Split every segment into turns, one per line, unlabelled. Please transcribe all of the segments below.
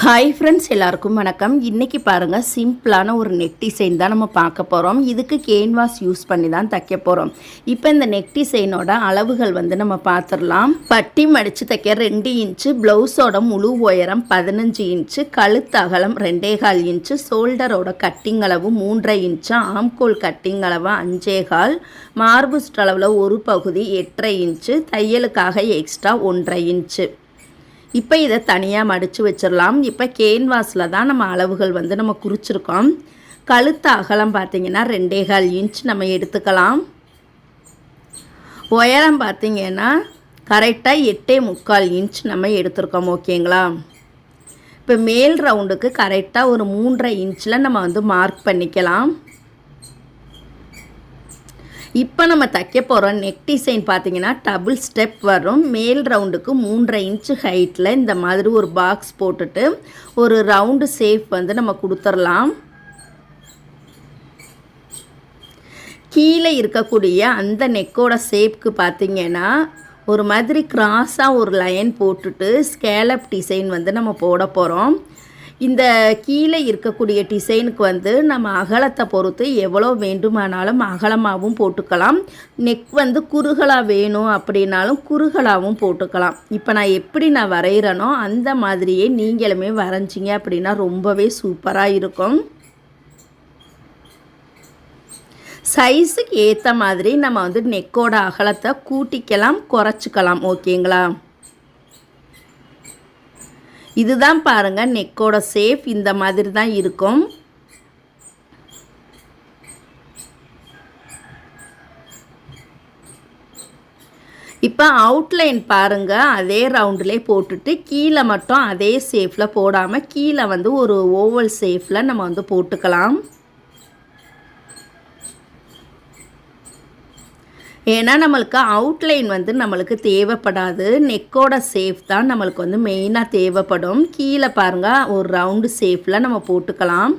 Hi friends, எல்லாருக்கும் வணக்கம். இன்றைக்கி பாருங்கள், சிம்பிளான ஒரு நெக் டிசைன் தான் நம்ம பார்க்க போகிறோம். இதுக்கு கேன்வாஸ் யூஸ் பண்ணி தான் தைக்க போகிறோம். இப்போ இந்த நெக் டிசைனோட அளவுகள் நம்ம பார்த்துடலாம். பட்டி மடித்து தைக்க 2 இன்ச்சு, ப்ளவுஸோட முழு உயரம் 15 இன்ச்சு, கழுத்து அகலம் 2.25 இன்ச்சு, ஷோல்டரோட கட்டிங் அளவு 3.5 இன்ச்சு, ஆம்கோல் கட்டிங் அளவு 5.25, மார்பு அளவில் ஒரு பகுதி 8.5 இன்ச்சு, தையலுக்காக எக்ஸ்ட்ரா 1.5 இன்ச்சு. இப்போ இதை தனியாக மடித்து வச்சிடலாம். இப்போ கேன்வாஸில் தான் நம்ம அளவுகள் நம்ம குறிச்சிருக்கோம். கழுத்து அகலம் பார்த்திங்கன்னா 2.25 இன்ச் நம்ம எடுத்துக்கலாம். உயரம் பார்த்திங்கன்னா கரெக்டாக 8.25 இன்ச் நம்ம எடுத்துருக்கோம். ஓகேங்களா? இப்போ மேல் ரவுண்டுக்கு கரெக்டாக ஒரு 3.5 இன்ச்சில் நம்ம மார்க் பண்ணிக்கலாம். இப்போ நம்ம தைக்க போகிற நெக் டிசைன் பார்த்திங்கன்னா டபுள் ஸ்டெப் வரும். மேல் ரவுண்டுக்கு 3.5 இன்ச்சு ஹைட்டில் இந்த மாதிரி ஒரு பாக்ஸ் போட்டுட்டு ஒரு ரவுண்டு ஷேப் நம்ம கொடுத்துடலாம். கீழே இருக்கக்கூடிய அந்த நெக்கோட ஷேப்புக்கு பார்த்திங்கன்னா ஒரு மாதிரி கிராஸாக ஒரு லைன் போட்டுட்டு ஸ்கேலப் டிசைன் நம்ம போட போகிறோம். இந்த கீழே இருக்கக்கூடிய டிசைனுக்கு நம்ம அகலத்தை பொறுத்து எவ்வளோ வேண்டுமானாலும் அகலமாகவும் போட்டுக்கலாம். நெக் குறுகலாக வேணும் அப்படின்னாலும் குறுகலாகவும் போட்டுக்கலாம். இப்போ நான் எப்படி வரைகிறேனோ அந்த மாதிரியே நீங்களுமே வரைஞ்சிங்க அப்படின்னா ரொம்பவே சூப்பராக இருக்கும். சைஸுக்கு ஏற்ற மாதிரி நம்ம நெக்கோட அகலத்தை கூட்டிக்கலாம், குறைச்சிக்கலாம். ஓகேங்களா? இதுதான் பாருங்கள் நெக்கோட ஷேப் இந்த மாதிரி தான் இருக்கும். இப்போ அவுட்லைன் பாருங்கள், அதே ரவுண்டிலே போட்டுட்டு கீழே மட்டும் அதே ஷேப்பில் போடாமல் கீழே ஒரு ஓவல் ஷேப்பில் நம்ம போட்டுக்கலாம். ஏன்னா நம்மளுக்கு அவுட்லைன் நம்மளுக்கு தேவைப்படாது. நெக்கோட ஷேப் தான் நம்மளுக்கு மெயினாக தேவைப்படும். கீழே பாருங்கள் ஒரு ரவுண்டு ஷேப்பில் நம்ம போட்டுக்கலாம்.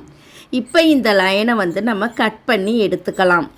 இப்போ இந்த லைனை நம்ம கட் பண்ணி எடுத்துக்கலாம்.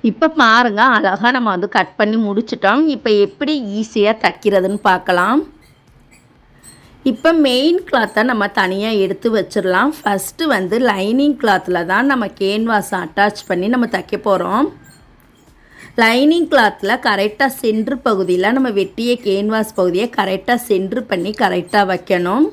இப்போ பாருங்கள், அழகாக நம்ம கட் பண்ணி முடிச்சிட்டோம். இப்போ எப்படி ஈஸியாக தைக்கிறதுன்னு பார்க்கலாம். இப்போ மெயின் கிளாத்தை நம்ம தனியாக எடுத்து வச்சிடலாம். ஃபஸ்ட்டு லைனிங் கிளாத்தில் தான் நம்ம கேன்வாஸை அட்டாச் பண்ணி நம்ம தைக்க போகிறோம். லைனிங் கிளாத்தில் கரெக்டாக சென்ட்ரு பகுதியில் நம்ம வெட்டிய கேன்வாஸ் பகுதியை கரெக்டாக சென்ட்ரு பண்ணி கரெக்டாக வைக்கணும்.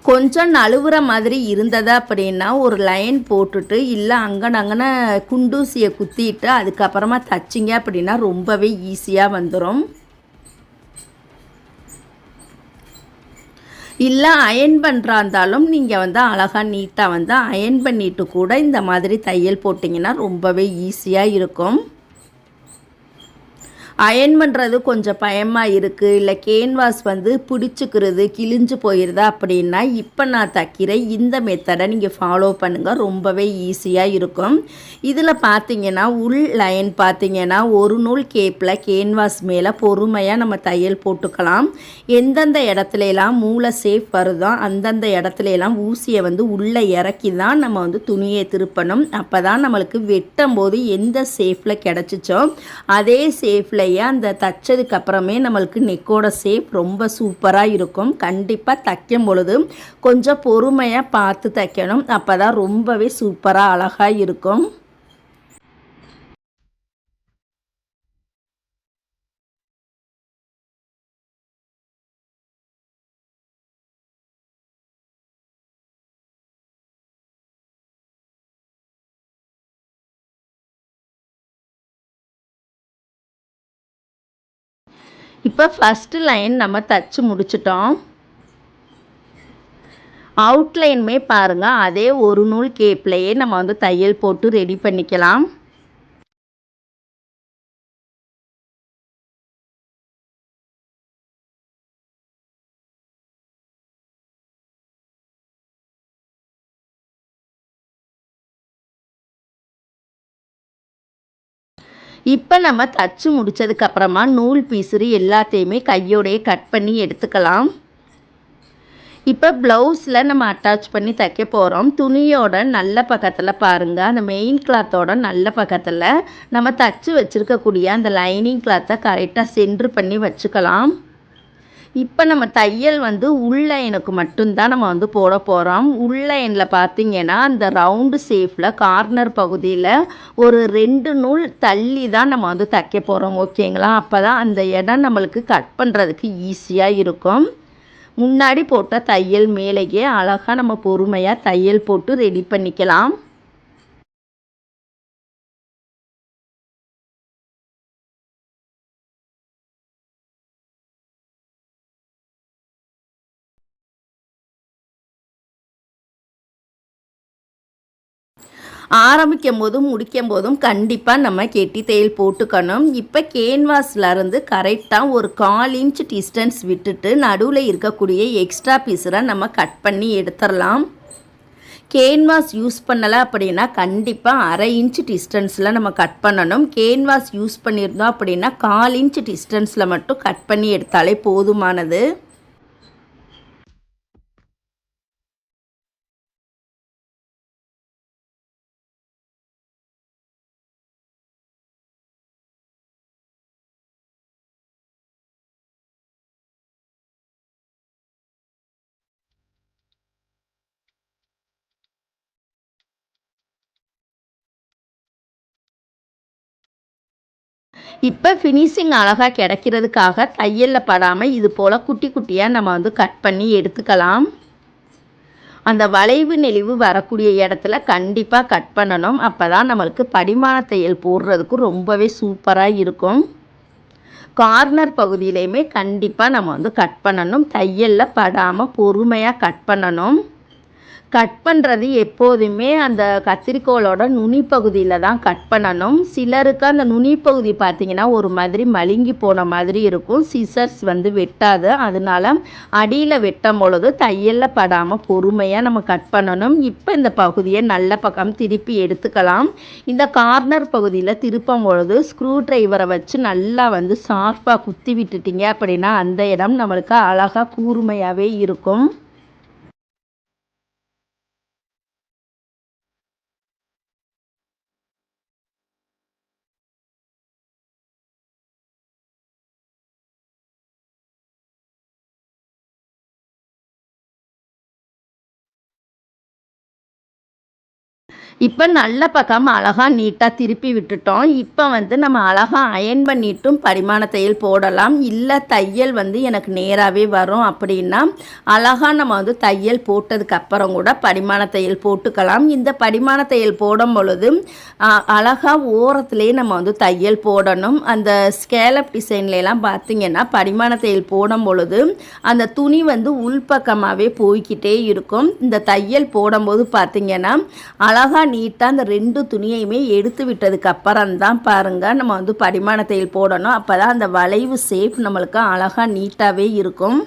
கொஞ்சம் நழுவுற மாதிரி இருந்தது அப்படின்னா ஒரு லைன் போட்டுட்டு இல்லை அங்கன குண்டூசியை குத்திட்டு அதுக்கப்புறமா தைச்சிங்க அப்படின்னா ரொம்பவே ஈஸியாக வந்துடும். இல்லை அயன் பண்ணுறா இருந்தாலும் நீங்கள் அழகாக நீட்டாக அயன் பண்ணிவிட்டு கூட இந்த மாதிரி தையல் போட்டிங்கன்னா ரொம்பவே ஈஸியாக இருக்கும். அயன் பண்ணுறது கொஞ்சம் பயமாக இருக்குது, இல்லை கேன்வாஸ் பிடிச்சிக்கிறது கிழிஞ்சு போயிடுதா அப்படின்னா இப்போ நான் தைக்கிற இந்த மெத்தடை நீங்கள் ஃபாலோ பண்ணுங்கள். ரொம்பவே ஈஸியாக இருக்கும். இதில் பார்த்தீங்கன்னா உள் லைன் பார்த்தீங்கன்னா ஒரு நூல் கேப்பில் கேன்வாஸ் மேலே பொறுமையாக நம்ம தையல் போட்டுக்கலாம். எந்தெந்த இடத்துலலாம் மூளை சேஃப் வருதோ அந்தந்த இடத்துலலாம் ஊசியை உள்ளே இறக்கி தான் நம்ம துணியை திருப்பணும். அப்போ தான் நம்மளுக்கு வெட்டும் போது எந்த சேஃபில் கிடச்சிச்சோ அதே சேஃபில் அந்த தைச்சதுக்கு அப்புறமே நம்மளுக்கு நெக்கோட ஷேப் ரொம்ப சூப்பராக இருக்கும். கண்டிப்பாக தைக்கும் பொழுது கொஞ்சம் பொறுமையாக பார்த்து தைக்கணும். அப்போ தான் ரொம்பவே சூப்பராக அழகாக இருக்கும். இப்போ ஃபஸ்ட்டு லைன் நம்ம தச்சு முடிச்சிட்டோம். அவுட்லைனுமே பாருங்கள் அதே ஒரு நூல் கேப்லேயே நம்ம வந்து தையல் போட்டு ரெடி பண்ணிக்கலாம். இப்போ நம்ம தச்சு முடித்ததுக்கப்புறமா நூல் பீஸு எல்லாத்தையுமே கையோடையே கட் பண்ணி எடுத்துக்கலாம். இப்போ ப்ளவுஸில் நம்ம அட்டாச் பண்ணி தைக்க போகிறோம். துணியோட நல்ல பக்கத்தில் பாருங்கள், அந்த மெயின் கிளாத்தோட நல்ல பக்கத்தில் நம்ம தச்சு வச்சுருக்கக்கூடிய அந்த லைனிங் கிளாத்தை கரெக்டாக சென்ட்ரு பண்ணி வச்சுக்கலாம். இப்போ நம்ம தையல் வந்து உள் லைனுக்கு மட்டும்தான் நம்ம வந்து போட போகிறோம். உள் லைனில் பார்த்திங்கன்னா அந்த ரவுண்டு ஷேப்பில் கார்னர் பகுதியில் ஒரு 2 நூல் தள்ளி தான் நம்ம வந்து தைக்க போகிறோம். ஓகேங்களா? அப்போ தான் அந்த இடம் நம்மளுக்கு கட் பண்ணுறதுக்கு ஈஸியாக இருக்கும். முன்னாடி போட்ட தையல் மேலேயே அழகாக நம்ம பொறுமையாக தையல் போட்டு ரெடி பண்ணிக்கலாம். ஆரம்பிக்கும் போதும் முடிக்கும் போதும் கண்டிப்பாக நம்ம கெட்டி தையல் போட்டுக்கணும். இப்போ கேன்வாஸ்லேருந்து கரெக்டாக ஒரு 1/4 இன்ச் டிஸ்டன்ஸ் விட்டுட்டு நடுவில் இருக்கக்கூடிய எக்ஸ்ட்ரா பீஸரை நம்ம கட் பண்ணி எடுத்துடலாம். கேன்வாஸ் யூஸ் பண்ணலை அப்படின்னா கண்டிப்பாக 1/2 இன்ச் டிஸ்டன்ஸில் நம்ம கட் பண்ணணும். கேன்வாஸ் யூஸ் பண்ணியிருந்தோம் அப்படின்னா 1/4 இன்ச் டிஸ்டன்ஸில் மட்டும் கட் பண்ணி எடுத்தாலே போதுமானது. இப்போ ஃபினிஷிங் அழகாக கிடைக்கிறதுக்காக தையலில் படாமல் இது போல் குட்டி குட்டியாக நம்ம வந்து கட் பண்ணி எடுத்துக்கலாம். அந்த வளைவு நெளிவு வரக்கூடிய இடத்துல கண்டிப்பாக கட் பண்ணணும். அப்போ தான் நம்மளுக்கு படிமான தையல் போடுறதுக்கு ரொம்பவே சூப்பராக இருக்கும். கார்னர் பகுதியிலையுமே கண்டிப்பாக நம்ம வந்து கட் பண்ணணும். தையலில் படாமல் பொறுமையாக கட் பண்ணணும். கட் பண்ணுறது எப்போதுமே அந்த கத்திரிக்கோலோட நுனி பகுதியில் தான் கட் பண்ணணும். சிலருக்கு அந்த நுனி பகுதி பார்த்திங்கன்னா ஒரு மாதிரி மழுங்கி போன மாதிரி இருக்கும். சிசர்ஸ் வந்து வெட்டாது. அதனால அடியில் வெட்டும் பொழுது தையலில் படாமல் பொறுமையாக நம்ம கட் பண்ணணும். இப்போ இந்த பகுதியை நல்ல பக்கம் திருப்பி எடுத்துக்கலாம். இந்த கார்னர் பகுதியில் திருப்பும் பொழுது ஸ்க்ரூ ட்ரைவரை வச்சு நல்லா வந்து ஷார்ப்பாக குத்தி விட்டுட்டிங்க அப்படின்னா அந்த இடம் நம்மளுக்கு அழகாக கூர்மையாகவே இருக்கும். இப்போ நல்ல பக்கம் அழகாக நீட்டாக திருப்பி விட்டுட்டோம். இப்போ வந்து நம்ம அழகாக அயன் பண்ணிட்டும் படிமான தையல் போடலாம். இல்லை தையல் வந்து எனக்கு நேராகவே வரும் அப்படின்னா அழகாக நம்ம வந்து தையல் போட்டதுக்கப்புறம் கூட படிமான தையல் போட்டுக்கலாம். இந்த படிமான தையல் போடும் பொழுது அழகாக ஓரத்துலேயே நம்ம வந்து தையல் போடணும். அந்த ஸ்கேலப் டிசைன்லாம் பார்த்திங்கன்னா படிமான தையல் போடும் பொழுது அந்த துணி வந்து உள்பக்கமாகவே போய்கிட்டே இருக்கும். இந்த தையல் போடும்போது பார்த்திங்கன்னா அழகாக நீட்டாக அந்த 2 துணியையுமே எடுத்து விட்டதுக்கு அப்புறம் தான் பாருங்கள் நம்ம வந்து படிமான தையல் போடணும். அப்போ தான் அந்த வளைவு ஷேப் நம்மளுக்கு அழகாக நீட்டாகவே இருக்கும்.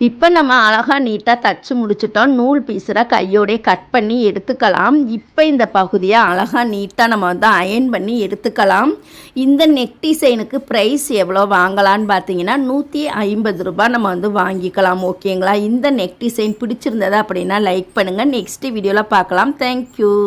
இப்போ நம்ம அழகாக நீட்டாக தச்சு முடிச்சிட்டோம். நூல் பீஸரை கையோடையே கட் பண்ணி எடுத்துக்கலாம். இப்போ இந்த பகுதியை அழகாக நீட்டாக நம்ம வந்து அயன் பண்ணி எடுத்துக்கலாம். இந்த நெக் டிசைனுக்கு ப்ரைஸ் எவ்வளோ வாங்கலான்னு பார்த்தீங்கன்னா 150 ரூபாய் நம்ம வந்து வாங்கிக்கலாம். ஓகேங்களா? இந்த நெக் டிசைன் பிடிச்சிருந்தது அப்படின்னா லைக் பண்ணுங்கள். நெக்ஸ்ட் வீடியோவில் பார்க்கலாம். தேங்க்யூ.